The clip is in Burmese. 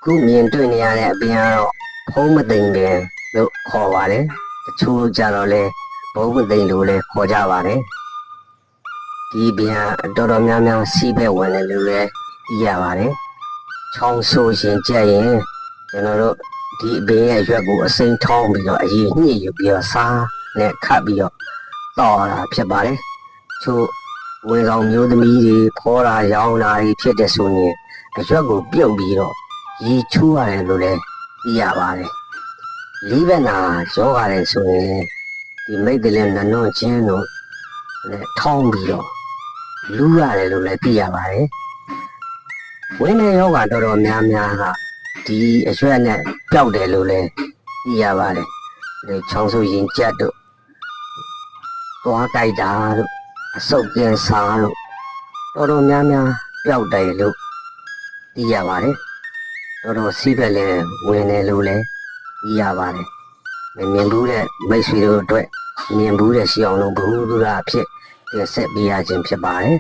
ခုမြင်တွေ့နေရတဲ့အပြင်ကတော့ဖုံးမသိမ့်ပင်လို့ခေါ်ပါတယ်တချို့ကြတော့လဲဘုံမသိမ့်လို့လဲခေါ်ကြပါတယ်ဒီပြန်တော်တော်များများစီးပဲဝင်တယ်လို့လဲသိရပါတယ်ချောင်းဆိုးရှင်ကြက်ရင်ကျွန်တော်တို့ဒီအပင်ရဲ့ရွက်ကိုအစိမ်းထောင်းပြီးတော့အရေးညှစ်ယူပြီးတော့စားနဲ့ခတ်ပြီးတော့တောက်တာဖြစ်ပါတယ်ချို့ဝင်ဆောင်မျိုးသမီးတွေဖောတာရောင်းတာတွေဖြစ်တဲ့ဆိုရင်အရွက်ကိုပြုတ်ပြီးတော့ရေချိုးရတယ်လို့လည်းသိရပါတယ်လေးဘက်နာရောဂါတယ်ဆိုရင်ဒီမိတ်တလည်းနနွန့်ချင်းတို့နဲ့ထောင်းပြီးတော့လူရတယ်လို့လည်းသိရပါတယ်ဝင်းနေရောဂါတော်တော်များများကဒီအရွက်နဲ့ပျောက်တယ်လို့လည်းသိရပါတယ်ဒီချောင်းဆိုရင်ကြက်တို့သွားကြိုက်တာတို့အဆုတ်ကင်ဆာတို့တော်တော်များများပျောက်တယ်လို့သိရပါတယ်တော်တော်စီးပဲလဲဝင်တယ်လို့လည်းသိရပါတယ်မြင်ဘူးတဲ့မိတ်ဆွေတို့အတွက်မြင်ဘူးတဲ့ရှိအောင်လို့ဘုဟုသုရအဖြစ်တင်ဆက်ပေးရခြင်းဖြစ်ပါတယ်